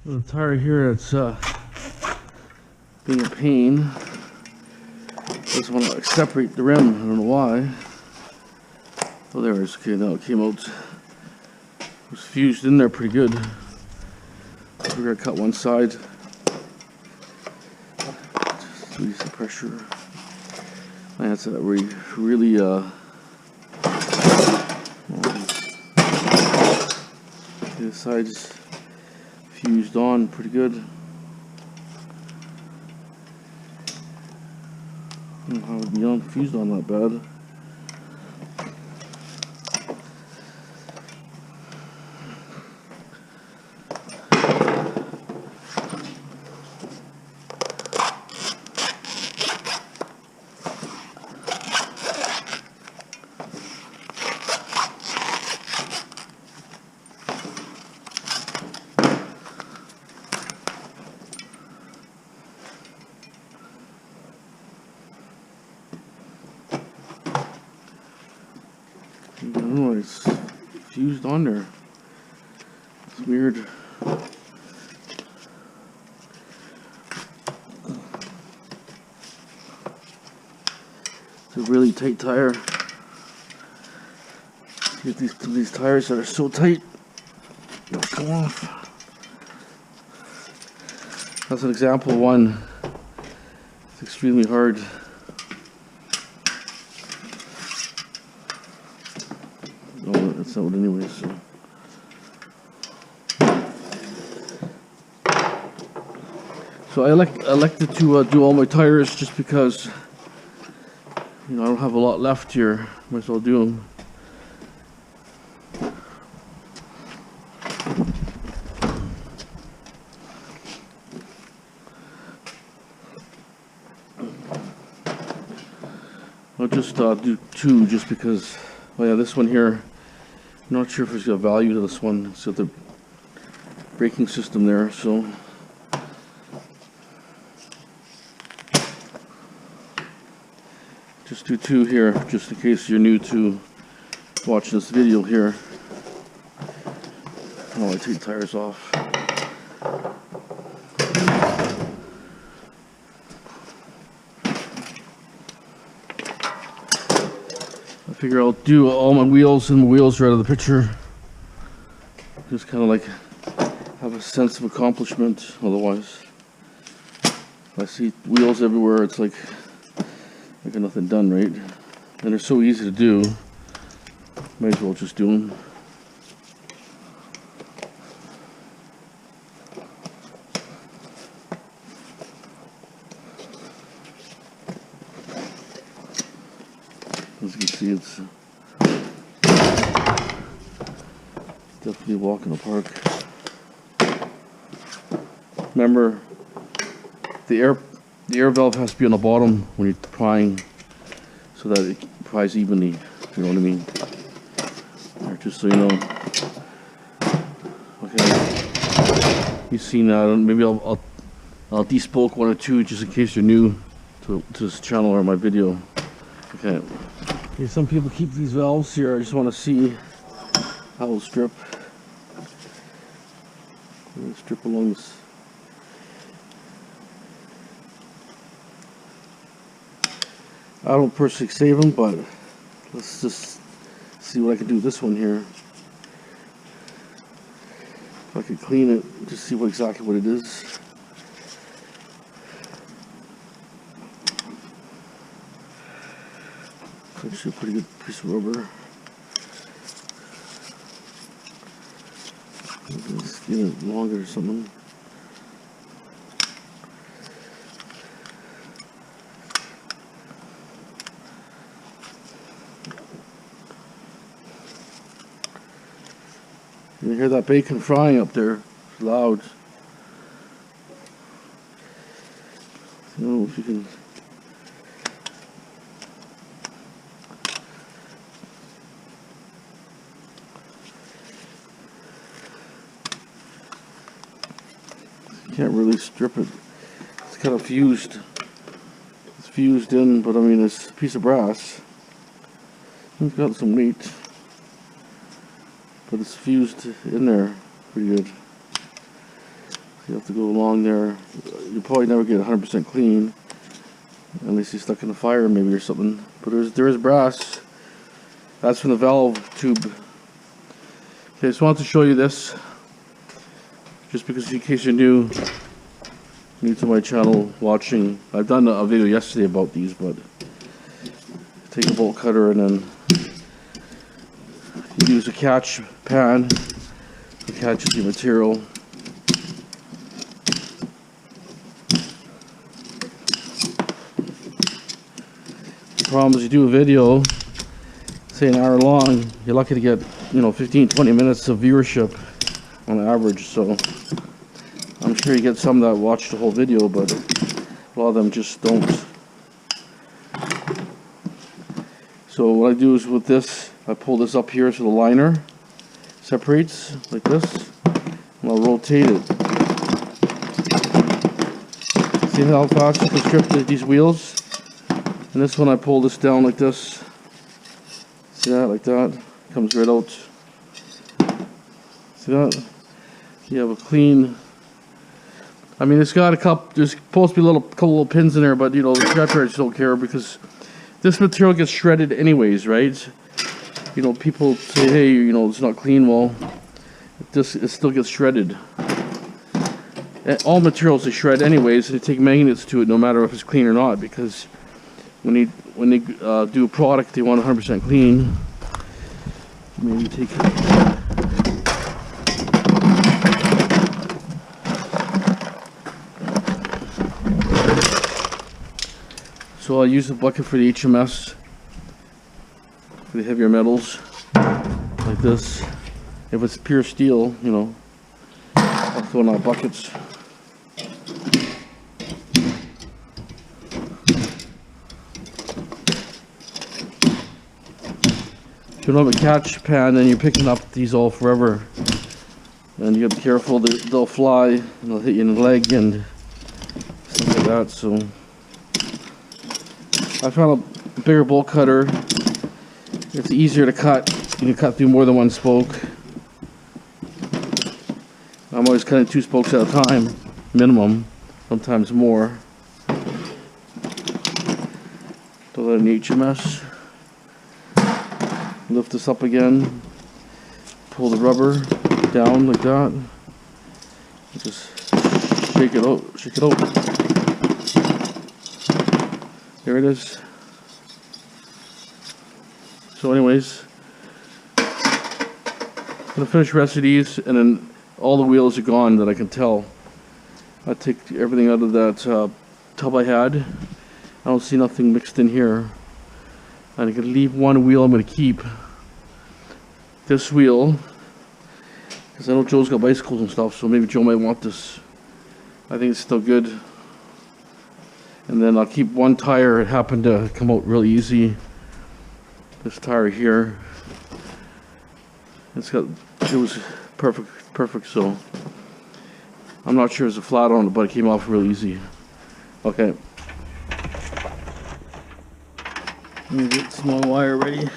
The tire here, it's being a pain. Doesn't want to separate the rim. I don't know why. Oh, there it is. Okay, now it came out. It was fused in there pretty good. We're gonna cut one side. Just release the pressure. Man, that's really the side's fused on pretty good. I don't know how it'd be on fused on that bad. I don't know, it's fused on there. It's weird. It's a really tight tire. Get these tires that are so tight, they'll come off. That's an example of one. It's extremely hard. Oh, that's not what anyways. So I elected to do all my tires just because, you know, I don't have a lot left here. Might as well do them. I'll just do two just because. Oh yeah, this one here. I'm not sure if it's got value to this one. It's got the braking system there, so. Just do two here, just in case you're new to watching this video here. Oh, I take tires off. I figure I'll do all my wheels, and my wheels are out of the picture. Just kind of like have a sense of accomplishment. Otherwise, if I see wheels everywhere, it's like I got nothing done, right? And they're so easy to do. Might as well just do them. As you can see, it's definitely a walk in the park. Remember, the air valve has to be on the bottom when you're prying, so that it pries evenly. You know what I mean? There, just so you know. Okay, you've seen that. Maybe I'll despoke one or two just in case you're new to this channel or my video. Okay. Okay, some people keep these valves here. I just want to see how it'll strip. I'm gonna strip along this. I don't personally save them, but let's just see what I can do with this one here. If I could clean it, just see exactly what it is. Actually, a pretty good piece of rubber. Let's get it longer or something. You hear that bacon frying up there? It's loud. I don't know if you can. Can't really strip it. It's kind of fused. It's fused in, but I mean, it's a piece of brass. It's got some weight, but it's fused in there pretty good. You have to go along there. You'll probably never get 100% clean, unless you're stuck in the fire maybe or something. But there is brass. That's from the valve tube. Okay, just wanted to show you this, just because in case you're new to my channel watching. I've done a video yesterday about these, but take a bolt cutter and then use a catch pan to catch the material. The problem is you do a video, say an hour long, you're lucky to get 15-20 minutes of viewership on average. So I'm sure you get some that watch the whole video, but a lot of them just don't. So what I do is with this, I pull this up here so the liner separates like this, and I'll rotate it. See how fast you can strip these wheels? And this one I pull this down like this. See that? Like that. Comes right out. See that? You have a clean. I mean, it's got a couple. There's supposed to be a couple little pins in there, but the scrapyards don't care because this material gets shredded anyways, right? People say, hey, it's not clean. Well, it still gets shredded. And all materials they shred anyways. They take magnets to it, no matter if it's clean or not, because when they do a product, they want 100% clean. Maybe take it. So I'll use the bucket for the HMS, for the heavier metals, like this. If it's pure steel, I'll throw in our buckets. If you don't have a catch pan, then you're picking up these all forever. And you gotta be careful, they'll fly, and they'll hit you in the leg and stuff like that, so. I found a bigger bolt cutter. It's easier to cut. You can cut through more than one spoke. I'm always cutting 2 spokes at a time, minimum, sometimes more. Throw that in the HMS. Lift this up again. Pull the rubber down like that. Just shake it out. Shake it out. There it is. So anyways, I'm gonna finish the rest of these, and then all the wheels are gone that I can tell. I take everything out of that tub I had. I don't see nothing mixed in here. And I'm gonna leave one wheel I'm gonna keep. This wheel, because I know Joe's got bicycles and stuff, so maybe Joe might want this. I think it's still good. And then I'll keep one tire. It happened to come out real easy. This tire here. It was perfect. So I'm not sure it's a flat on it, but it came off real easy. Okay. Let me get some more wire ready.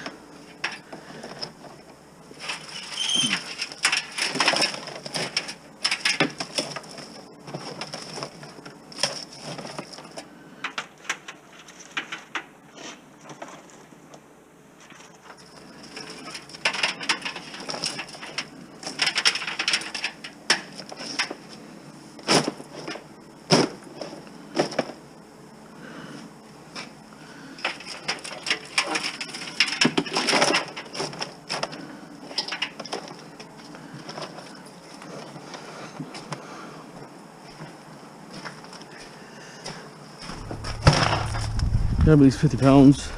Got at least 50 pounds.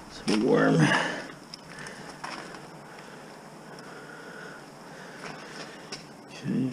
It's a big worm. Okay.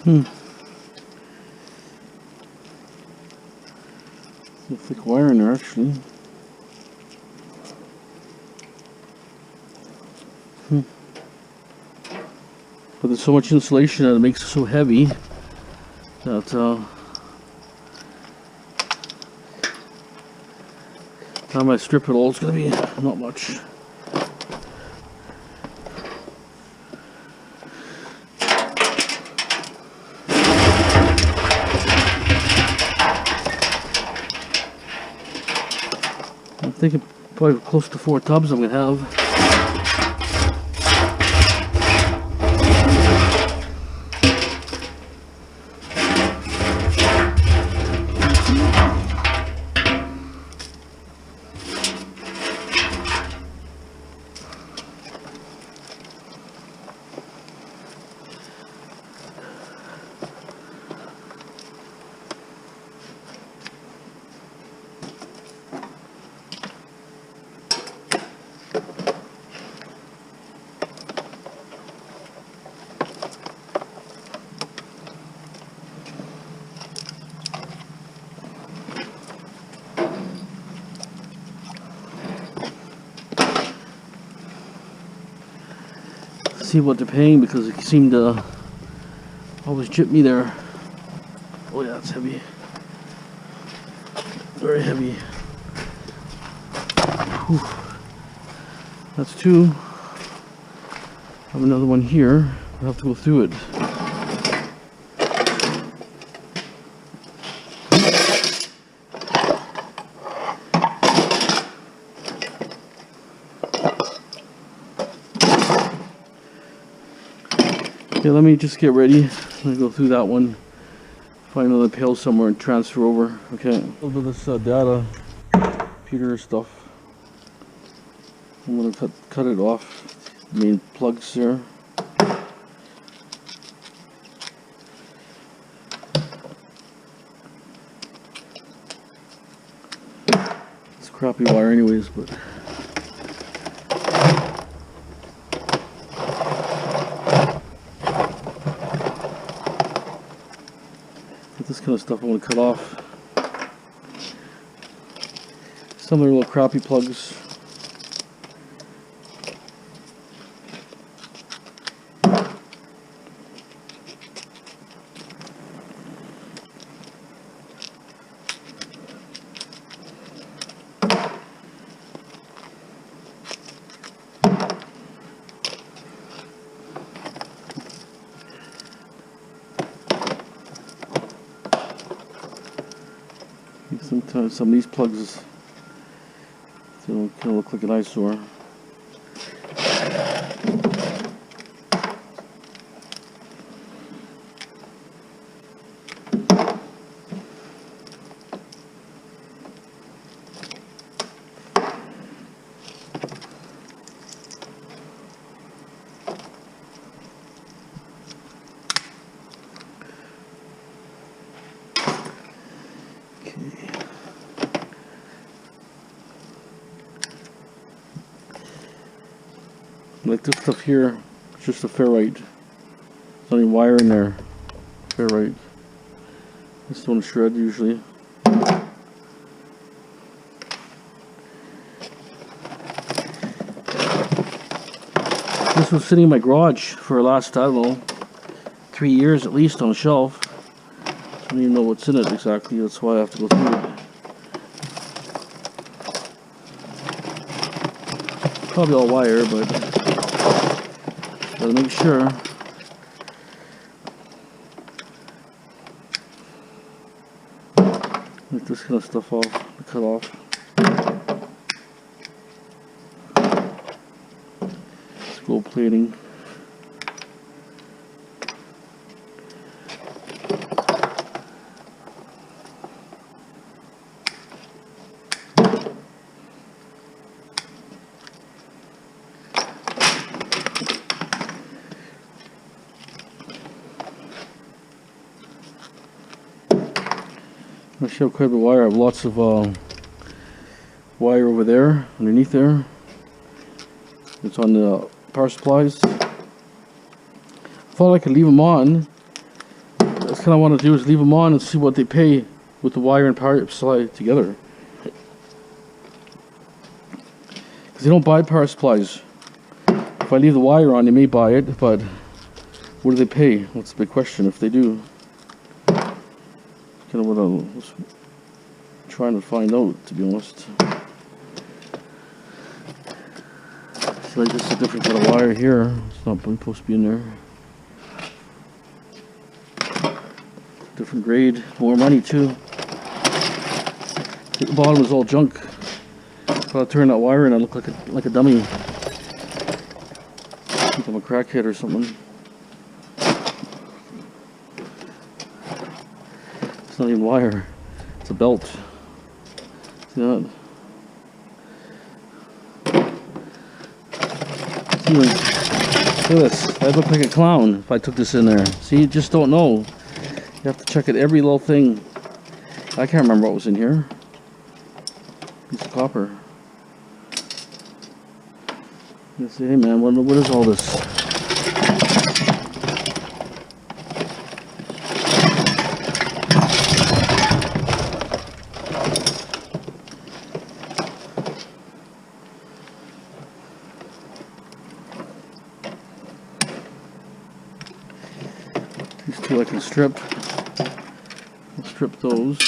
Some thick wire in there actually. But there's so much insulation that it makes it so heavy that time I strip it all, it's gonna be not much. I'm thinking probably close to 4 tubs I'm gonna have. See what they're paying because it seemed to always chip me there. Oh yeah, it's heavy. Very heavy. Whew. That's 2. I have another one here. I'll have to go through it. Okay, let me just get ready. I'm gonna go through that one, find another pail somewhere and transfer over. Okay, a little bit of this data computer stuff. I'm gonna cut it off. Main plugs there. It's crappy wire anyways, but this kind of stuff I want to cut off. Some of the little crappy plugs. Sometimes some of these plugs kind of look like an eyesore. Like this stuff here, it's just a ferrite. There's only wire in there. Ferrite. This one shred usually. This was sitting in my garage for the last, I don't know, 3 years at least on a shelf. I don't even know what's in it exactly, that's why I have to go through it. Probably all wire, but gotta make sure. Get this kind of stuff off, cut off. Scroll plating. I show quite a bit of wire. I have lots of wire over there, underneath there. It's on the power supplies. I thought I could leave them on kind of want to do is leave them on and see what they pay with the wire and power supply together. Because they don't buy power supplies. If I leave the wire on, they may buy it, but what do they pay? That's the big question if they do. Kind of what I'm trying to find out, to be honest. I feel like this is a different kind of wire here. It's not supposed to be in there. Different grade, more money too. The bottom is all junk. If I turn that wire in, I look like a dummy. I think I'm a crackhead or something. It's not even wire. It's a belt. See that? Look at this. I'd look like a clown if I took this in there. See, you just don't know. You have to check it every little thing. I can't remember what was in here. Piece of copper. You say, hey man, what is all this? These two I can strip. I'll strip those.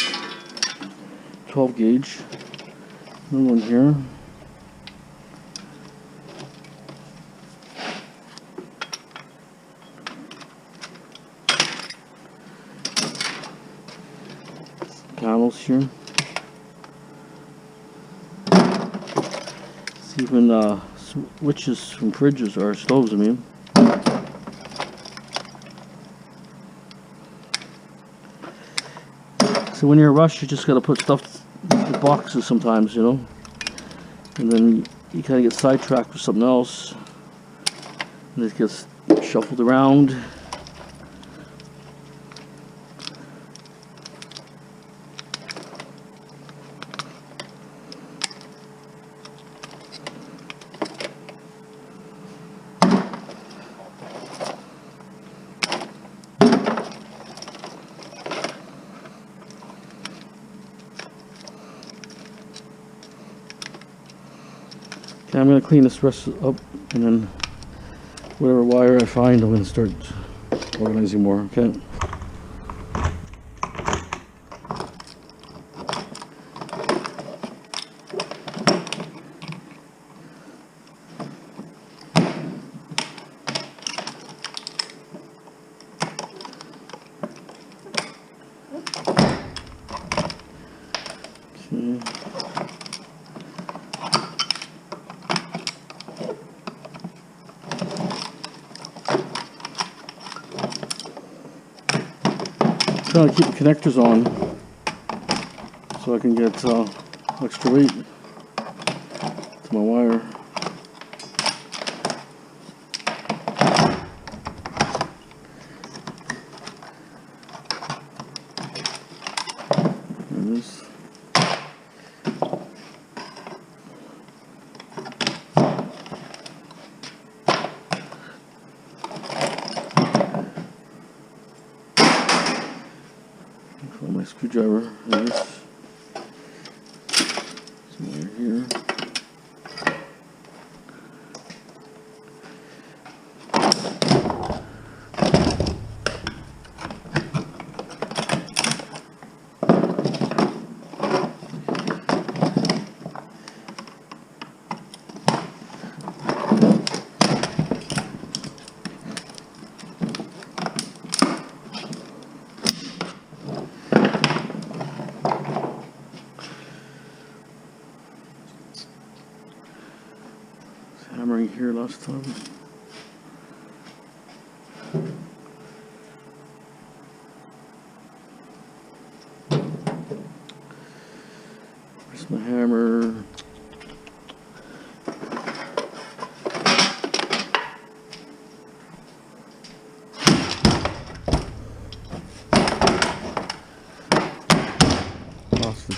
12 gauge. Another one here. Panels here. It's even switches from fridges or stoves, I mean. So when you're rushed, you just gotta put stuff in boxes sometimes, you know, and then you kind of get sidetracked with something else, and it gets shuffled around. Okay, I'm going to clean this rest up, and then whatever wire I find, I'm going to start organizing more, okay? Trying to keep the connectors on so I can get extra weight to my wire. There it is. My screwdriver. There's somewhere here. Hammering here last time. Where's my hammer? Plastic.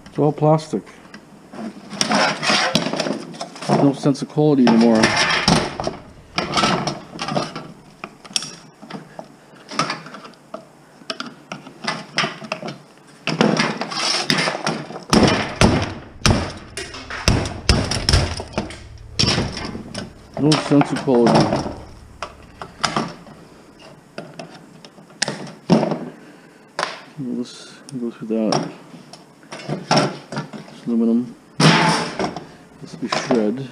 It's all plastic. No sense of quality anymore. No sense of quality. Let's go through that. It's aluminum. This will be shred.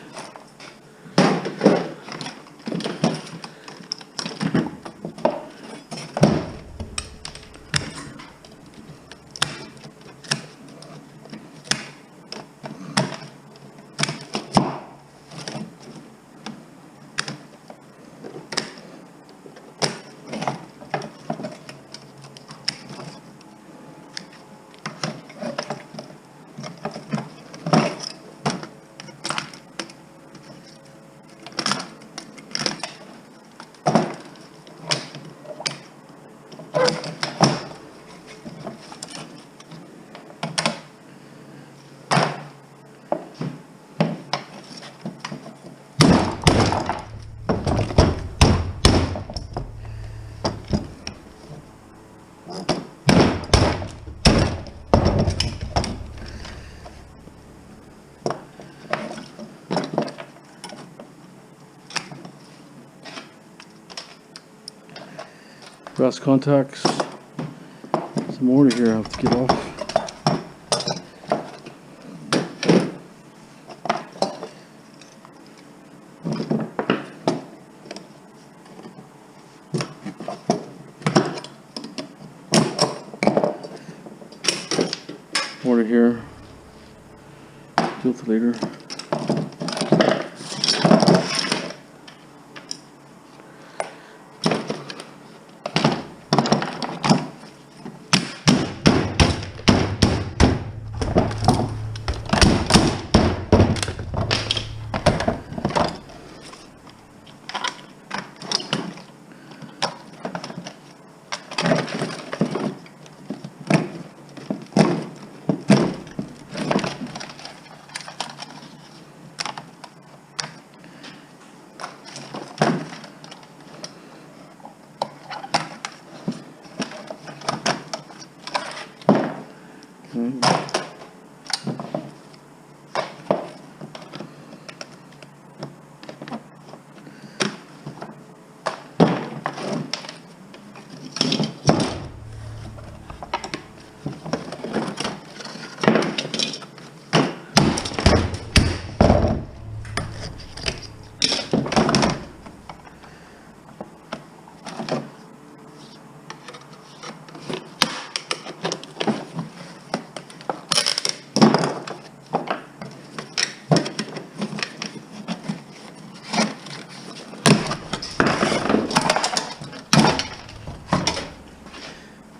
Brass contacts. Some mortar here I have to get off. Mortar here. Deal with it later.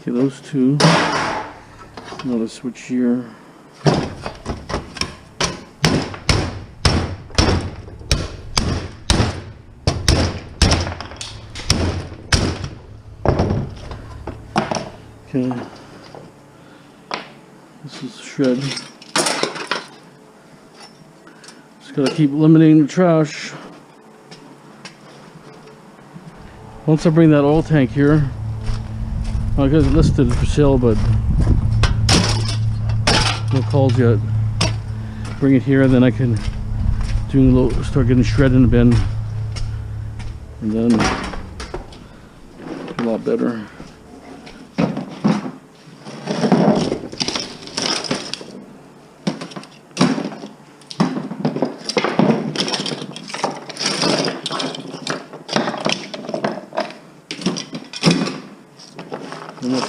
Okay, those two. Another switch here. Okay. This is shred. Just gotta keep eliminating the trash. Once I bring that oil tank here, I got it listed for sale, but no calls yet. Bring it here, and then I can start getting shred in the bin, and then a lot better.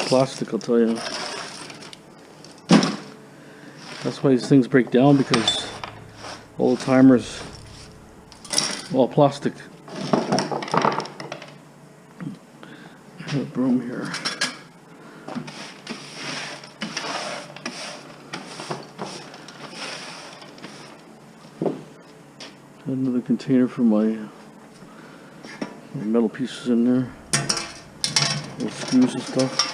Plastic, I'll tell you. That's why these things break down, because all the timers, all plastic. I have a broom here. Another container for my metal pieces in there, little screws and stuff.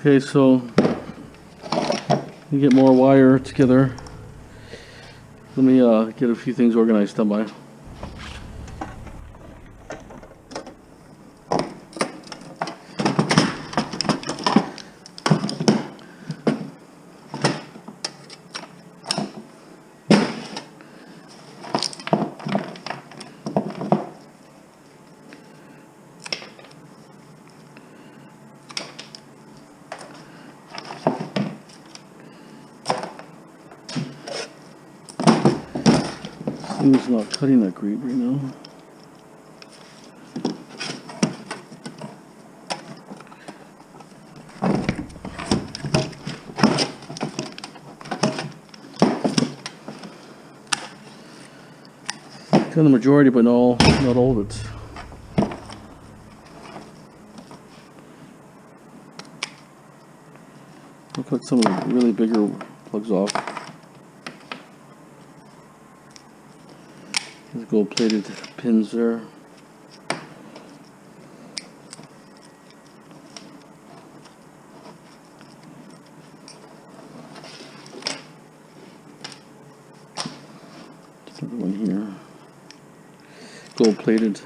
Okay, so you get more wire together. Let me get a few things organized. Stand by. It's not cutting that great right now. Kind of the majority, but not all of it. I'll cut some of the really bigger plugs off. There's gold-plated pins there. Another one here. Gold-plated.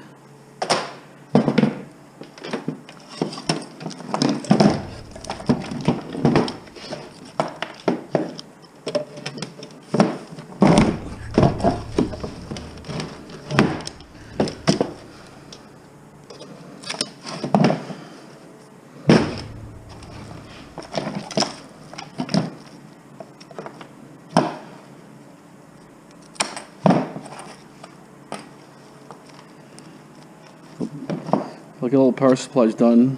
Like all the power supply's done,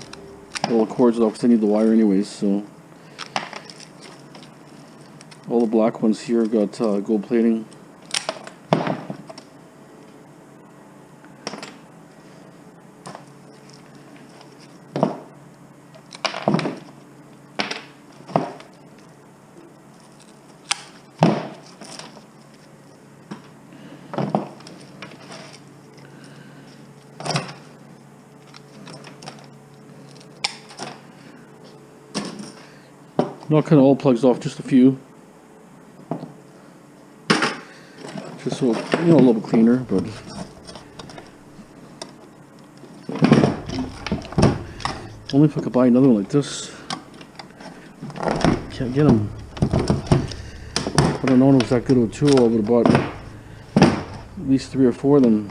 all the cords off because I need the wire anyways. So all the black ones here got gold plating. Not kind of all plugs off, just a few. Just so, a little bit cleaner, but only if I could buy another one like this. Can't get them. If I don't know it was that good of a tool, I would have bought at least 3 or 4 of them.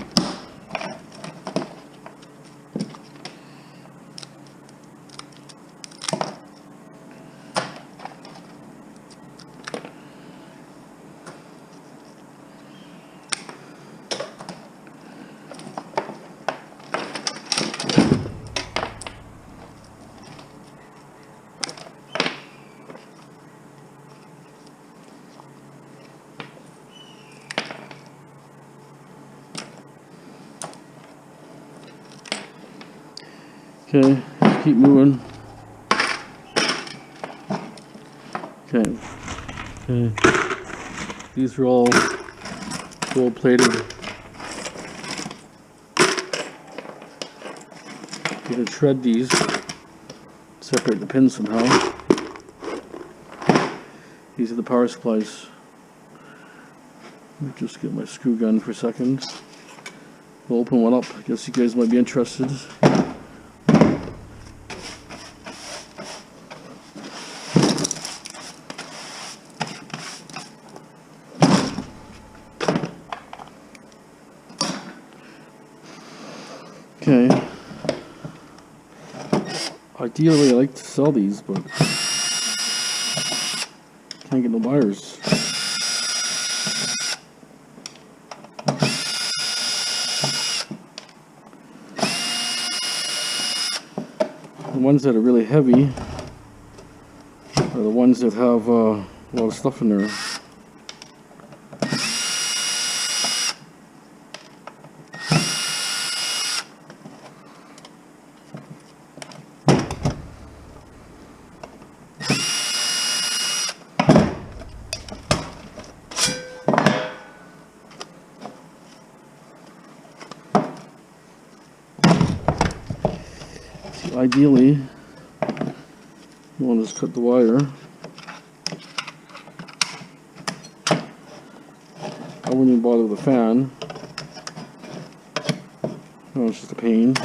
Okay, let's keep moving. Okay. These are all gold plated. You can shred these, separate the pins somehow. These are the power supplies. Let me just get my screw gun for a second. We'll open one up. I guess you guys might be interested. Okay. Ideally, I like to sell these, but can't get no buyers. The ones that are really heavy are the ones that have a lot of stuff in there. Ideally, You want to just cut the wire. I wouldn't even bother with the fan. No, it's just a pain.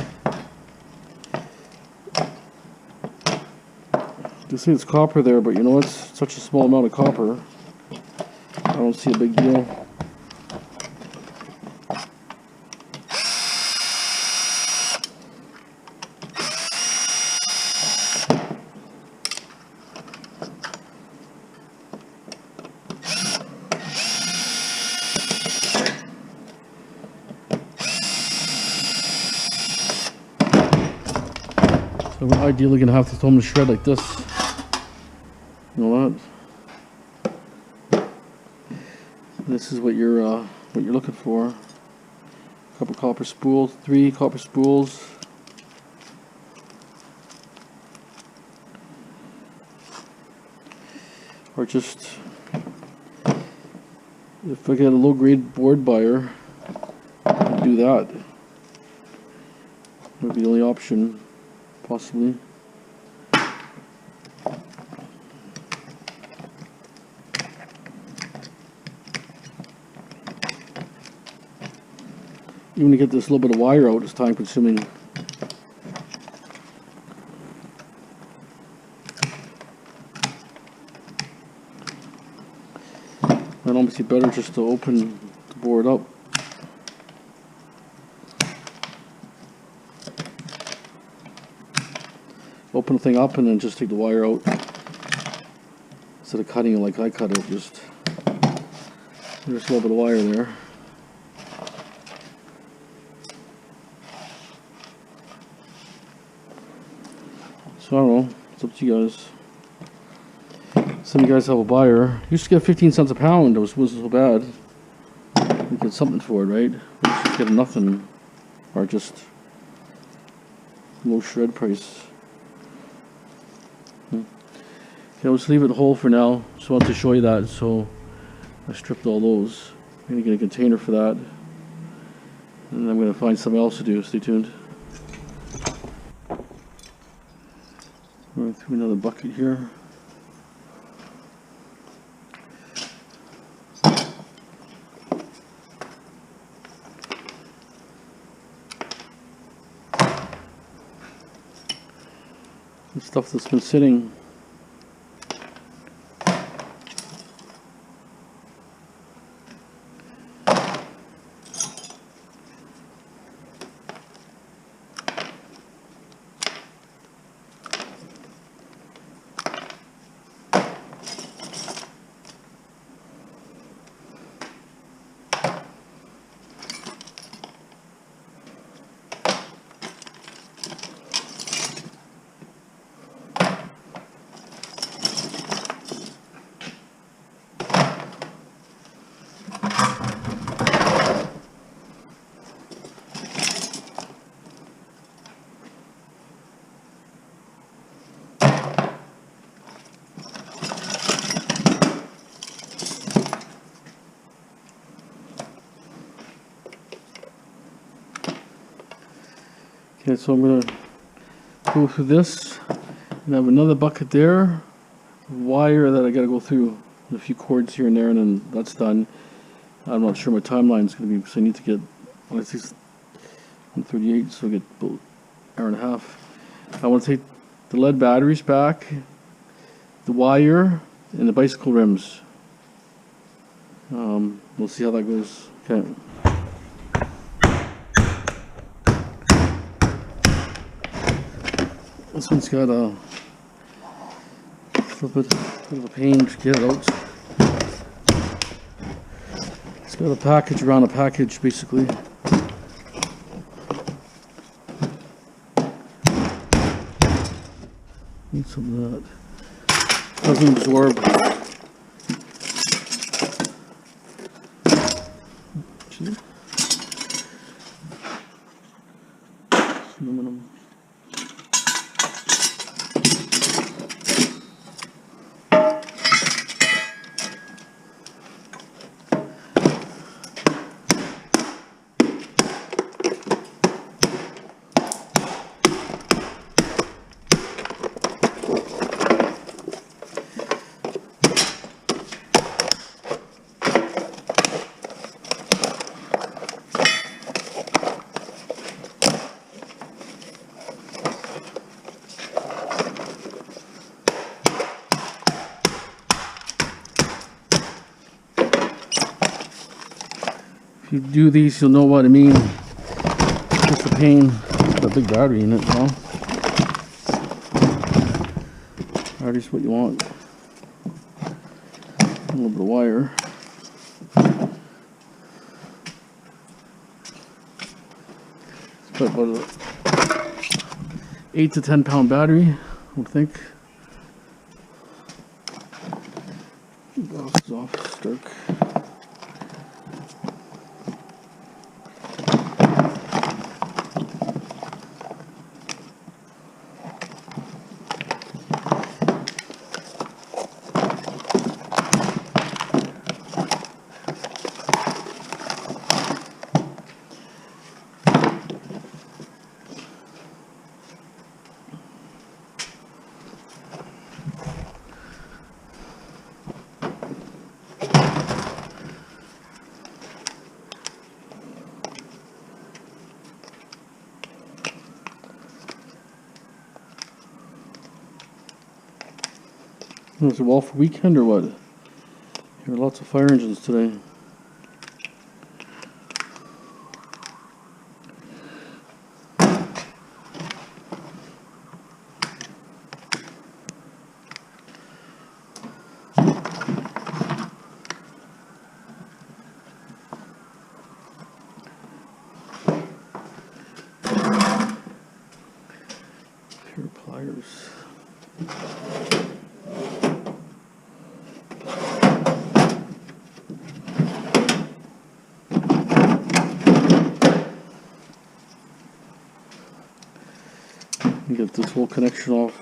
You see it's copper there, but you know it's such a small amount of copper. I don't see a big deal. So we're ideally gonna have to throw them to shred like this. You know that? This is what you're looking for. A couple copper spools, 3 copper spools. Or just, if I get a low grade board buyer, I'd do that. That would be the only option, possibly. Even to get this little bit of wire out is time consuming. It'd almost be better just to open the board up. Open the thing up and then just take the wire out. Instead of cutting it like I cut it, just there's a little bit of wire there. So I don't know, it's up to you guys. Some of you guys have a buyer. Used to get 15 cents a pound, it wasn't so bad. You get something for it, right? Or just get nothing. Or just low shred price. Okay, let's leave it whole for now. Just wanted to show you that, so I stripped all those. I'm gonna get a container for that. And I'm gonna find something else to do, stay tuned. Going through another bucket here. The stuff that's been sitting. Okay, so I'm going to go through this and have another bucket there, wire that I got to go through, a few cords here and there, and then that's done. I'm not sure my timeline is going to be, because I need to get, well, it's 138, so I get about an hour and a half. I want to take the lead batteries back, the wire, and the bicycle rims. We'll see how that goes. Okay. This one's got a little bit of a pain to get it out. It's got a package around a package, basically. Need some of that. Doesn't absorb. Aluminum. you do these, you'll know what I mean. Just a pain. Got a big battery in it, huh? Battery's what you want. A little bit of wire. It's about a 8 to 10 pound battery, I would think. Glasses off, Stark. Was it all for weekend or what? There are lots of fire engines today. Here are pliers. Get this whole connection off.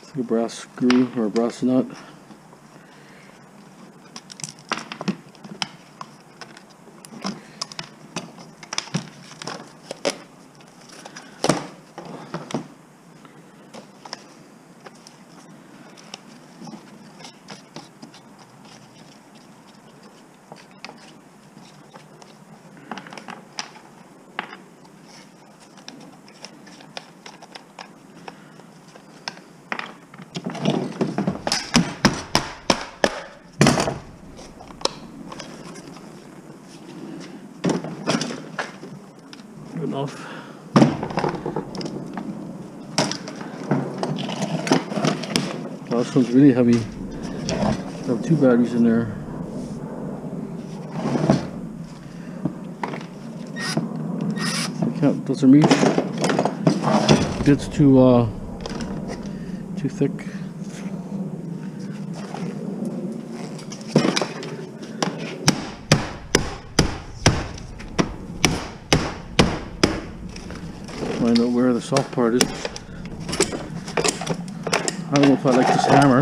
It's like a brass screw or a brass nut. Enough. Oh, this one's really heavy. I have 2 batteries in there. I can't, doesn't reach. It's too thick. Find out where the soft part is. I don't know if I like this hammer.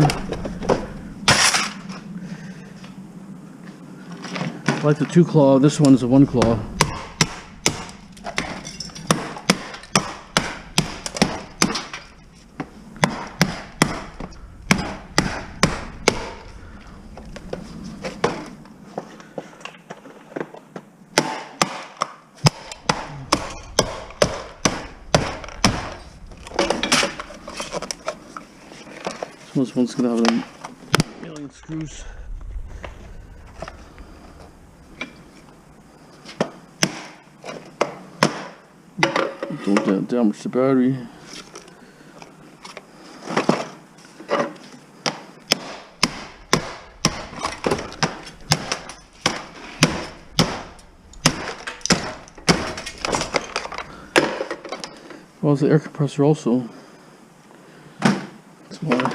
I like the 2 claw, this one's a 1 claw. This one's gonna have a million screws. Don't damage the battery. Well, it's the air compressor also. That's why.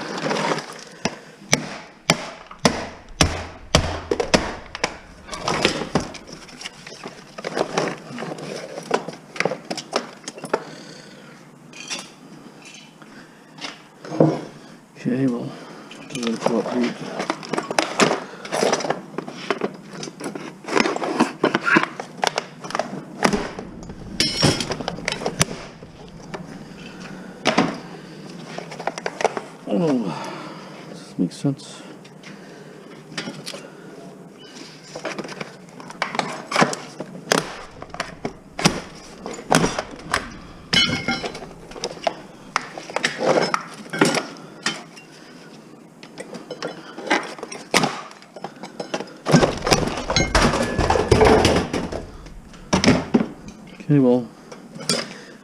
Okay, well, I'm going to pull up here. Oh, this makes sense. Okay, well,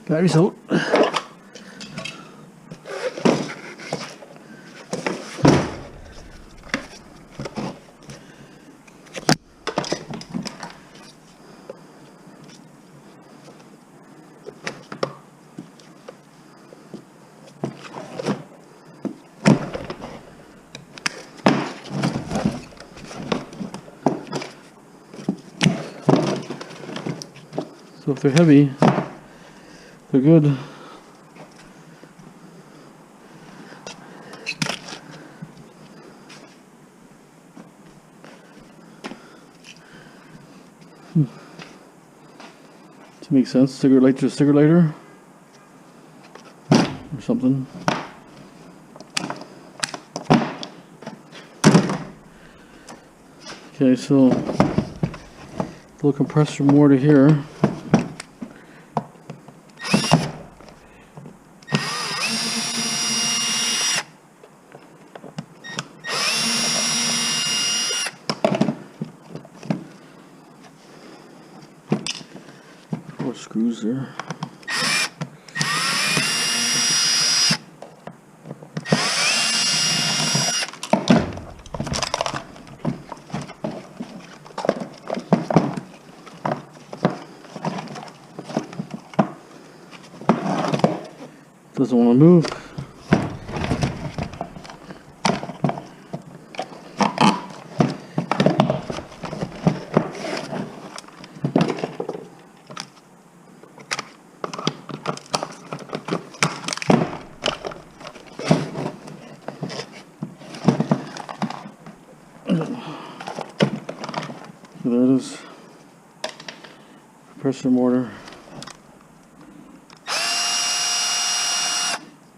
batteries out. So if they're heavy, they're good. To make sense, cigarette lighter to cigarette lighter or something. Okay, so little compressor motor here. Four screws there. Doesn't want to move. So there it is. Compressor motor.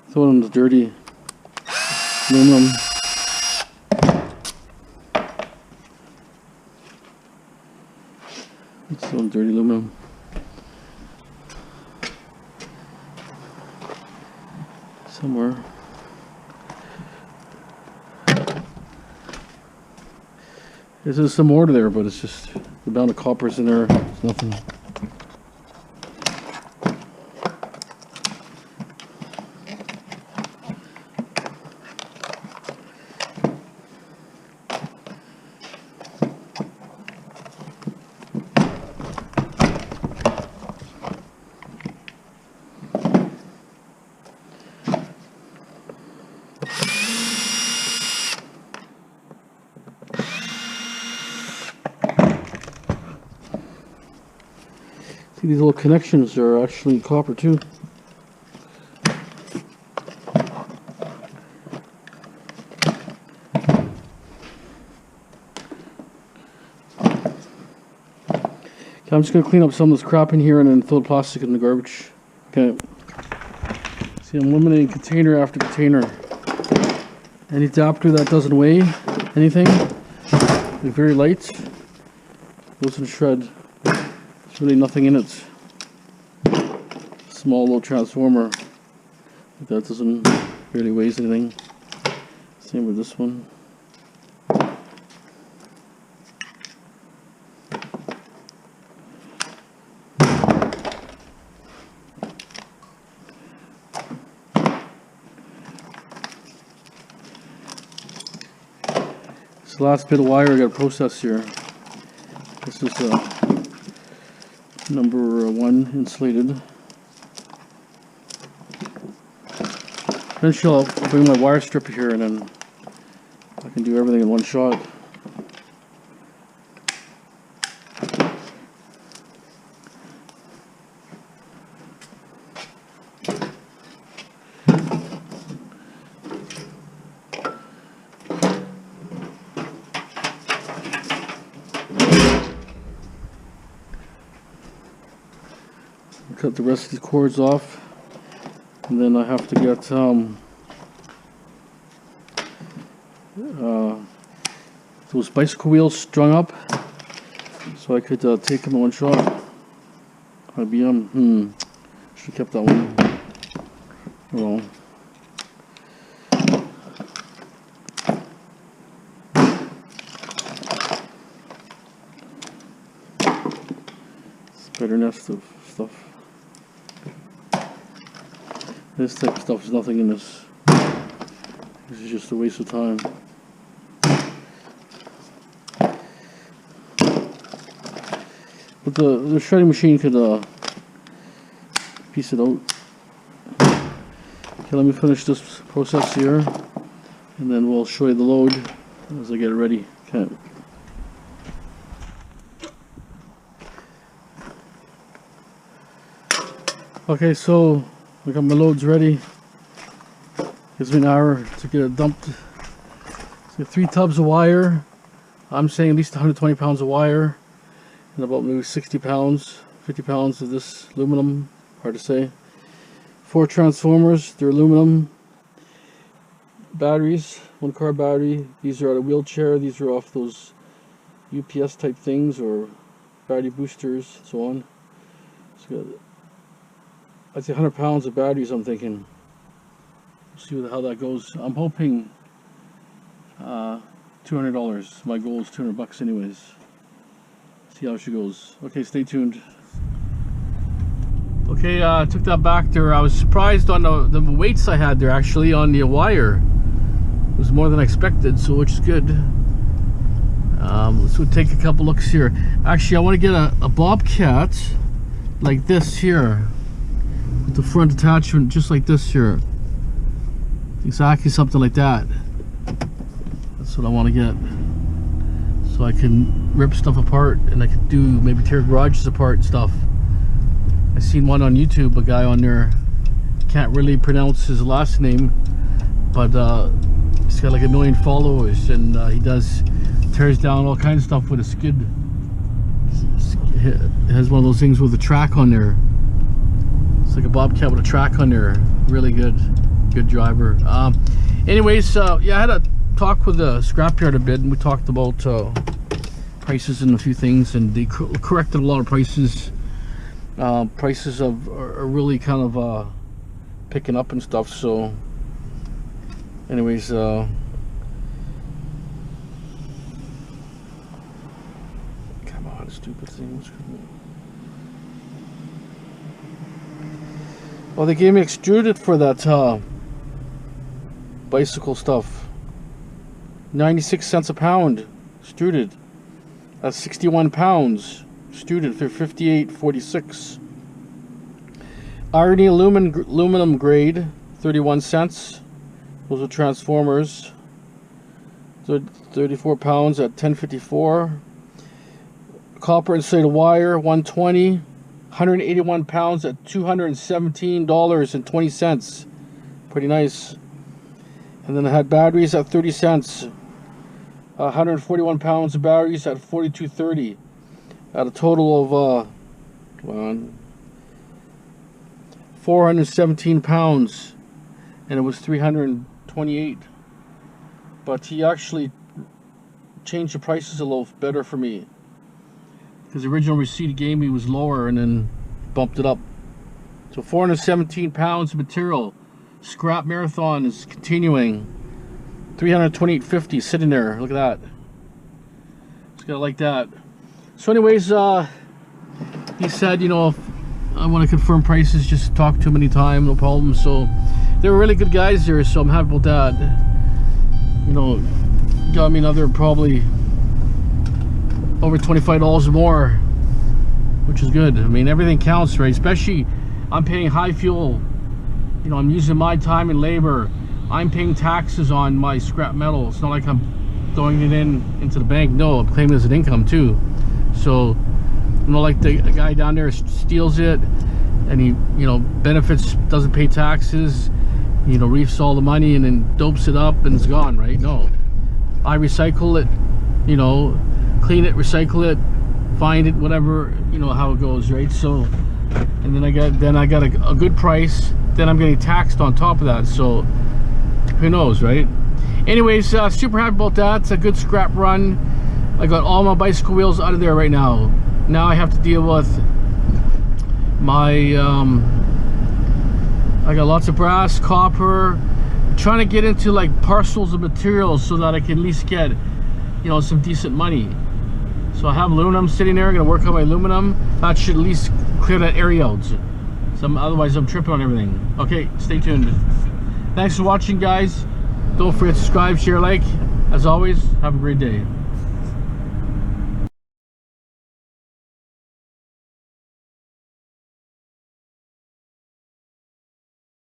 This one is dirty aluminum. It's some dirty aluminum. Somewhere. There's some mortar there, but it's just the amount of copper's in there. It's nothing. See, these little connections are actually copper too. Okay, I'm just going to clean up some of this crap in here and then throw the plastic in the garbage. Okay. See, I'm eliminating container after container. Any adapter that doesn't weigh anything, they're very light, goes in shred. There's really nothing in it. Small little transformer that doesn't really weigh anything. Same with this one. This last bit of wire I got to process here. This is number 1 insulated. Eventually I'll bring my wire stripper here and then I can do everything in one shot. Cut the rest of these cords off, and then I have to get those bicycle wheels strung up so I could take them in one shot. IBM, should have kept that one. Well, it's better nest of stuff. This type of stuff is nothing in this. This is just a waste of time. But the shredding machine could piece it out. Okay, let me finish this process here, and then we'll show you the load as I get it ready. Okay. Okay, so I got my loads ready. Gives me an hour to get it dumped. So 3 tubs of wire. I'm saying at least 120 pounds of wire, and about maybe 60 pounds, 50 pounds of this aluminum. Hard to say. 4 transformers. They're aluminum. Batteries. 1 car battery. These are out of a wheelchair. These are off those UPS type things or battery boosters, so on. So I'd say 100 pounds of batteries, I'm thinking. See how that goes. I'm hoping $200. My goal is $200 anyways. See how she goes. Okay, stay tuned. Okay, I took that back there. I was surprised on the weights I had there actually on the wire. It was more than I expected, so which is good. Let's take a couple looks here. Actually, I want to get a bobcat like this here. With the front attachment just like this here. Exactly something like that. That's what I want to get. So I can rip stuff apart and I can do maybe tear garages apart and stuff. I seen one on YouTube, a guy on there, can't really pronounce his last name, but he's got like 1 million followers, and he tears down all kinds of stuff with a skid. It has one of those things with a track on there. It's like a bobcat with a track on there. Really good driver. Anyways, yeah, I had a talk with the Scrapyard a bit, and we talked about prices and a few things, and they corrected a lot of prices. Prices are really kind of picking up and stuff. So anyways, come on, stupid things. Well, they gave me extruded for that bicycle stuff. 96 cents a pound extruded. That's 61 pounds extruded for $58.46. Irony aluminum grade, 31 cents. Those are transformers. 34 pounds at $10.54. Copper insulated wire, 120. 181 pounds at $217.20. Pretty nice. And then I had batteries at 30 cents. 141 pounds of batteries at $42.30. At a total of 417 pounds, and it was 328. But he actually changed the prices a little better for me, because the original receipt he gave me was lower and then bumped it up. So 417 pounds of material. Scrap marathon is continuing. 328.50 sitting there. Look at that. Just gotta like that. So anyways, he said, you know, if I want to confirm prices, just talk to him anytime, no problem. So they were really good guys there, so I'm happy about that. You know, got me another probably over $25 more, which is good. I mean, everything counts, right? Especially I'm paying high fuel. You know, I'm using my time and labor. I'm paying taxes on my scrap metal. It's not like I'm throwing it into the bank. No, I'm claiming it as an income too. So, you know, like the guy down there steals it, and he, you know, benefits, doesn't pay taxes, you know, reefs all the money and then dopes it up and it's gone, right? No, I recycle it, you know, clean it, recycle it, find it, whatever, you know how it goes, right? So, and then I got a good price. Then I'm getting taxed on top of that. So, who knows, right? Anyways, super happy about that. It's a good scrap run. I got all my bicycle wheels out of there right now. Now I have to deal with my I got lots of brass, copper. I'm trying to get into like parcels of materials so that I can at least get, you know, some decent money. So I have aluminum sitting there. I'm gonna work on my aluminum. That should at least clear that area out. Otherwise I'm tripping on everything. Okay, stay tuned. Thanks for watching, guys. Don't forget to subscribe, share, like. As always, have a great day.